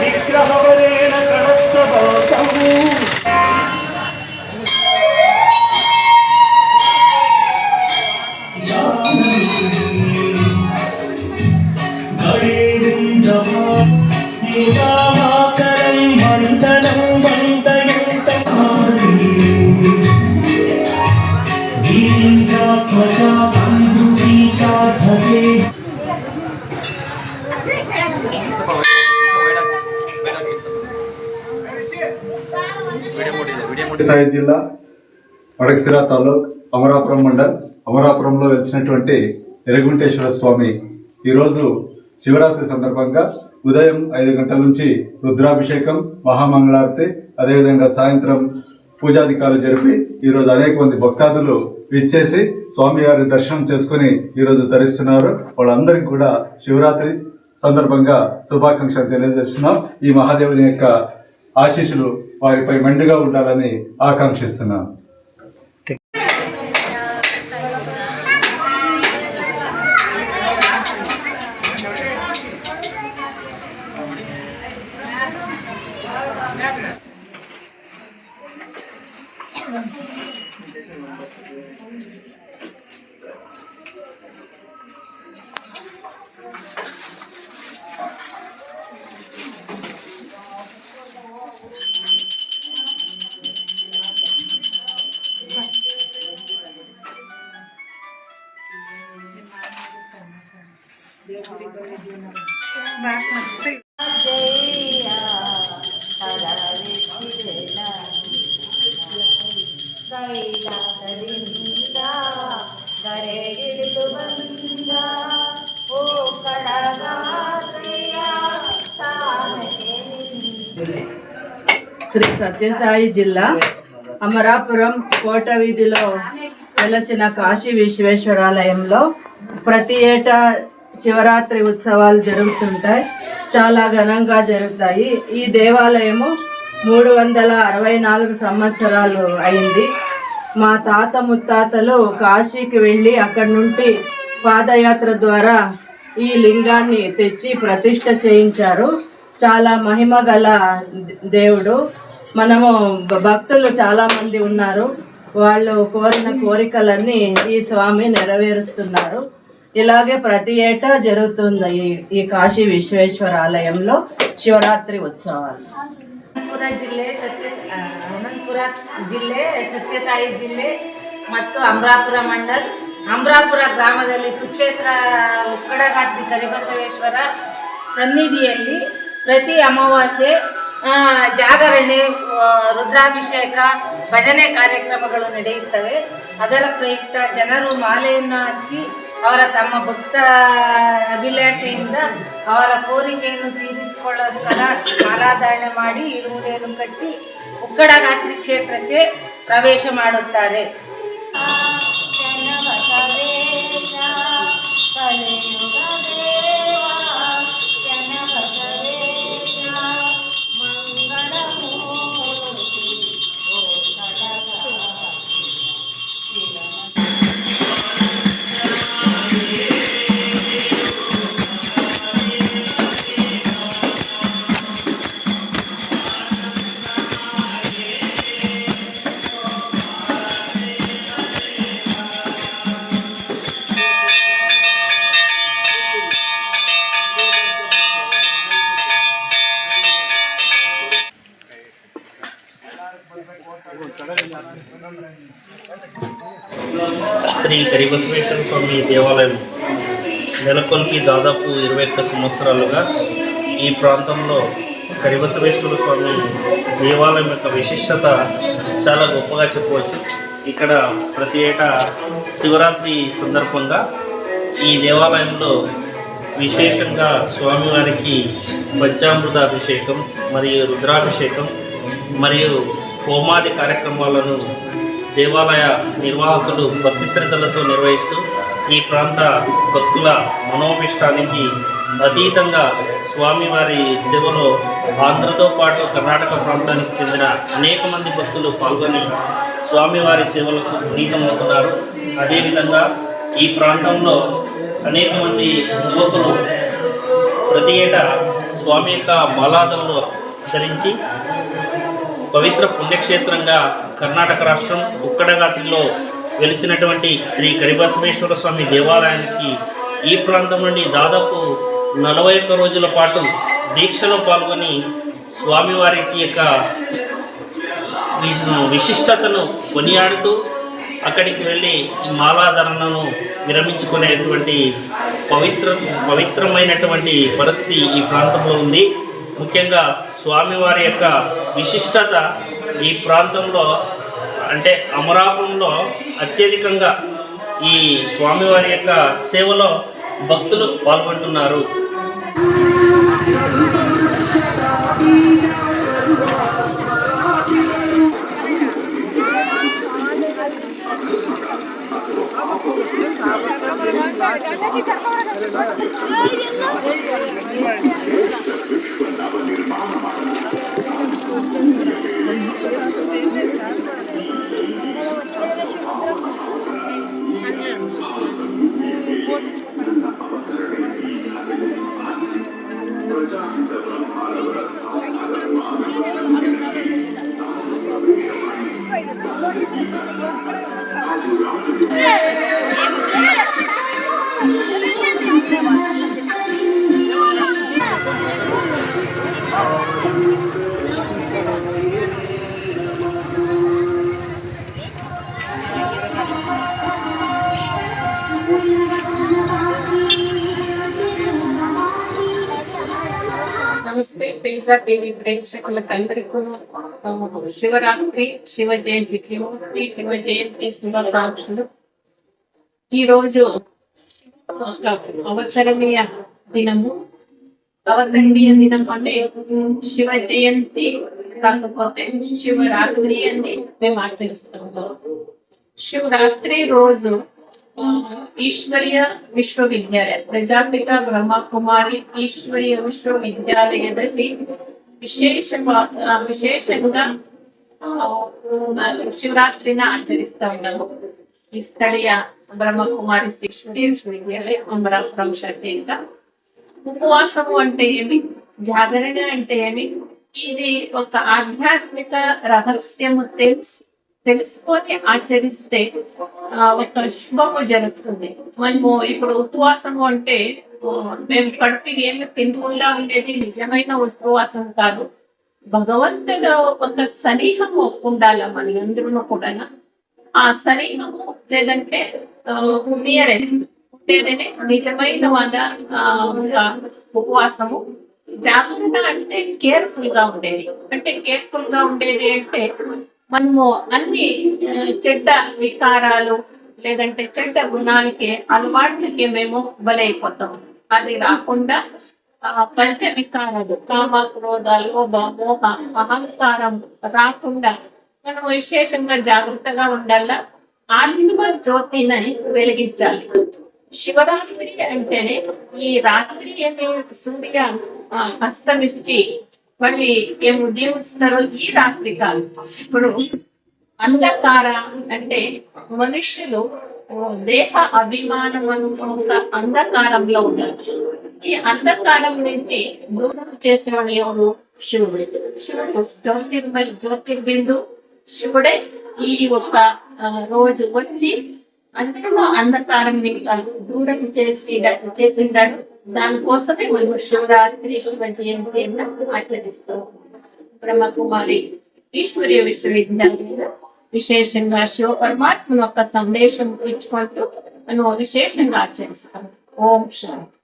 విగ్రహవరేణ కణస్తభౌతము మండలం సాయి జిల్లా వడకసిరా తాలూక్ అమరాపురం మండల్ అమరాపురంలో వెలిసినటువంటి ఎర్రగుంటేశ్వర స్వామి ఈరోజు శివరాత్రి సందర్భంగా ఉదయం 5 గంటల నుంచి రుద్రాభిషేకం, మహామంగళారతి, అదేవిధంగా సాయంత్రం పూజాధికారులు జరిపి ఈరోజు అనేక మంది భక్తాదులు విచ్చేసి స్వామివారి దర్శనం చేసుకుని ఈరోజు ధరిస్తున్నారు. వాళ్ళందరికీ కూడా శివరాత్రి సందర్భంగా శుభాకాంక్షలు తెలియజేస్తున్నాం. ఈ మహాదేవుని యొక్క ఆశీస్సులు వారిపై మెండుగా ఉండాలని ఆకాంక్షిస్తున్నాను. శ్రీ సత్యసాయి జిల్లా అమరాపురం కోట వీధిలో వెలసిన కాశీ విశ్వేశ్వరాలయంలో ప్రతి ఏటా శివరాత్రి ఉత్సవాలు జరుగుతుంటాయి. చాలా ఘనంగా జరుగుతాయి. ఈ దేవాలయము 364 సంవత్సరాలు అయింది. మా తాత ముత్తాతలు కాశీకి వెళ్ళి అక్కడి నుండి పాదయాత్ర ద్వారా ఈ లింగాన్ని తెచ్చి ప్రతిష్ఠ చేయించారు. చాలా మహిమ గల దేవుడు. మనము భక్తులు చాలా మంది ఉన్నారు. వాళ్ళు కోరిన కోరికలన్నీ ఈ స్వామి నెరవేరుస్తున్నారు. ఇలాగే ప్రతి ఏటా జరుగుతుంది ఈ కాశీ విశ్వేశ్వర ఆలయంలో శివరాత్రి ఉత్సవాలు. ಅನಂತಪುರ ಜಿಲ್ಲೆ ಸತ್ಯಸಾಯಿ ಜಿಲ್ಲೆ ಮತ್ತು ಅಮರಾಪುರ ಮಂಡಲ್ ಅಮರಾಪುರ ಗ್ರಾಮದಲ್ಲಿ ಸುಕ್ಷೇತ್ರ ಉಕ್ಕಡಗಾತ್ರಿ ಕರಿಬಸವೇಶ್ವರ ಸನ್ನಿಧಿಯಲ್ಲಿ ಪ್ರತಿ ಅಮಾವಾಸ್ಯೆ ಜಾಗರಣೆ, ರುದ್ರಾಭಿಷೇಕ, ಭಜನೆ ಕಾರ್ಯಕ್ರಮಗಳು ನಡೆಯುತ್ತವೆ. ಅದರ ಪ್ರಯುಕ್ತ ಜನರು ಮಾಲೆಯನ್ನು ಹಚ್ಚಿ ಅವರ ತಮ್ಮ ಭಕ್ತ ಅಭಿಲಾಷೆಯಿಂದ ಅವರ ಕೋರಿಕೆಯನ್ನು ತೀರಿಸಿಕೊಳ್ಳೋಸ್ಕರ ಮಾಲಾಧಾರಣೆ ಮಾಡಿ ಇರುಮುಡಿಯನ್ನು ಕಟ್ಟಿ ಉಕ್ಕಡಗಾತ್ರಿ ಕ್ಷೇತ್ರಕ್ಕೆ ಪ್ರವೇಶ ಮಾಡುತ್ತಾರೆ. శ్రీ కరిబసవేశ్వర స్వామి దేవాలయం నెలకొల్పి దాదాపు 21 సంవత్సరాలుగా ఈ ప్రాంతంలో కరిబసవేశ్వర స్వామి దేవాలయం యొక్క విశిష్టత చాలా గొప్పగా చెప్పవచ్చు. ఇక్కడ ప్రతి ఏటా శివరాత్రి సందర్భంగా ఈ దేవాలయంలో విశేషంగా స్వామివారికి పంచామృతాభిషేకం మరియు రుద్రాభిషేకం మరియు హోమాది కార్యక్రమాలను దేవాలయ నిర్వాహకులు భక్తి శ్రద్ధలతో నిర్వహిస్తూ ఈ ప్రాంత భక్తుల మనోభిష్టానికి అతీతంగా స్వామివారి సేవలో ఆంధ్రతో పాటు కర్ణాటక ప్రాంతానికి చెందిన అనేక మంది భక్తులు పాల్గొని స్వామివారి సేవలకు పునీతమవుతున్నారు. అదేవిధంగా ఈ ప్రాంతంలో అనేక మంది యువకులు ప్రతి ఏటా స్వామి యొక్క మాలాదములు ధరించి పవిత్ర పుణ్యక్షేత్రంగా కర్ణాటక రాష్ట్రం ఉక్కడగాత్రిలో వెలిసినటువంటి శ్రీ కరిబసవేశ్వర స్వామి దేవాలయానికి ఈ ప్రాంతం నుండి దాదాపు 41 రోజుల పాటు దీక్షలో పాల్గొని స్వామివారికి యొక్క విశిష్టతను కొనియాడుతూ అక్కడికి వెళ్ళి ఈ మాలాధరణను విరమించుకునేటువంటి పవిత్రమైనటువంటి పరిస్థితి ఈ ప్రాంతంలో ఉంది. ముఖ్యంగా స్వామివారి యొక్క విశిష్టత ఈ ప్రాంతంలో అంటే అమరాపురంలో అత్యధికంగా ఈ స్వామివారి యొక్క సేవలో భక్తులు పాల్గొంటున్నారు. నమస్తే తేజ టీవీ ప్రేక్షకులకు అందరికీ శివరాత్రి శివ జయంతి శుభాకాంక్షలు. ఈరోజు ఒక అవతరణీయ దినము. అవతరణీయ దినం అంటే శివ జయంతి కాకపోతే శివరాత్రి అని మేము ఆచరిస్తున్నాం. శివరాత్రి రోజు ಈಶ್ವರೀಯ ವಿಶ್ವವಿದ್ಯಾಲಯ ಪ್ರಜಾಪಿತ ಬ್ರಹ್ಮಕುಮಾರಿ ಈಶ್ವರೀಯ ವಿಶ್ವವಿದ್ಯಾಲಯದಲ್ಲಿ ವಿಶೇಷಂగా శివరాత్రిని ఆచరిస్తా ఉన్నాము. ఈ స్థళీయ బ్రహ్మకుమారి ఈశ్వరీయ విశ్వవిద్యాలయ అమరాపురం శాఖ. ఉపవాసము అంటే ఏమి, జాగరణ అంటే ఏమి, ఇది ఒక ఆధ్యాత్మిక రహస్యము తెలుసుకొని ఆచరిస్తే ఒక శుభము జరుగుతుంది. మనము ఇప్పుడు ఉపవాసము అంటే మేము కడుపుకి ఏమి తినకుండా ఉండేది నిజమైన ఉపవాసం కాదు. భగవంతుడు ఒక సనిహము ఉండాల మన అందరూ కూడా. ఆ సనిహము లేదంటే నియరెస్ట్ ఉండేదనే నిజమైన ఉపవాసము. జాగరణ అంటే కేర్ఫుల్ గా ఉండేది. అంటే కేర్ఫుల్ గా ఉండేది అంటే మనము అన్ని చెడ్డ వికారాలు లేదంటే చెడ్డ గుణాలకి అలవాట్లకి మేము బలైపోతాం. అది రాకుండా పంచ వికారాలు కామ క్రోధ లోభ మోహ అహంకారం రాకుండా మనం విశేషంగా జాగ్రత్తగా ఉండాల. ఆత్మ జ్యోతిని వెలిగించాలి. శివరాత్రి అంటేనే ఈ రాత్రి అనే సూర్య అస్తమిస్తే మళ్ళీ ఏమి ఉదయిస్తారో ఈ రాత్రి కాదు. ఇప్పుడు అంధకార అంటే మనుష్యులు దేహ అభిమానం అనుకున్న అంధకారంలో ఉన్నారు. ఈ అంధకారం నుంచి దూరం చేసిన ఎవరు? శివుడు. శివుడు జ్యోతిర్బిందు శివుడే ఈ ఒక్క రోజు వచ్చి అందులో అంధకారం దూరం చేసిండాడు. దానికోసమే మనం శివరాత్రి శివ జయంతి ఆచరిస్తాం. బ్రహ్మకుమారి ఈశ్వరీయ విశ్వవిద్యాలయంలో విశేషంగా శివ పరమాత్మ యొక్క సందేశం ఇచ్చుకుంటూ మనం విశేషంగా ఆచరిస్తాం. ఓం శాంతి.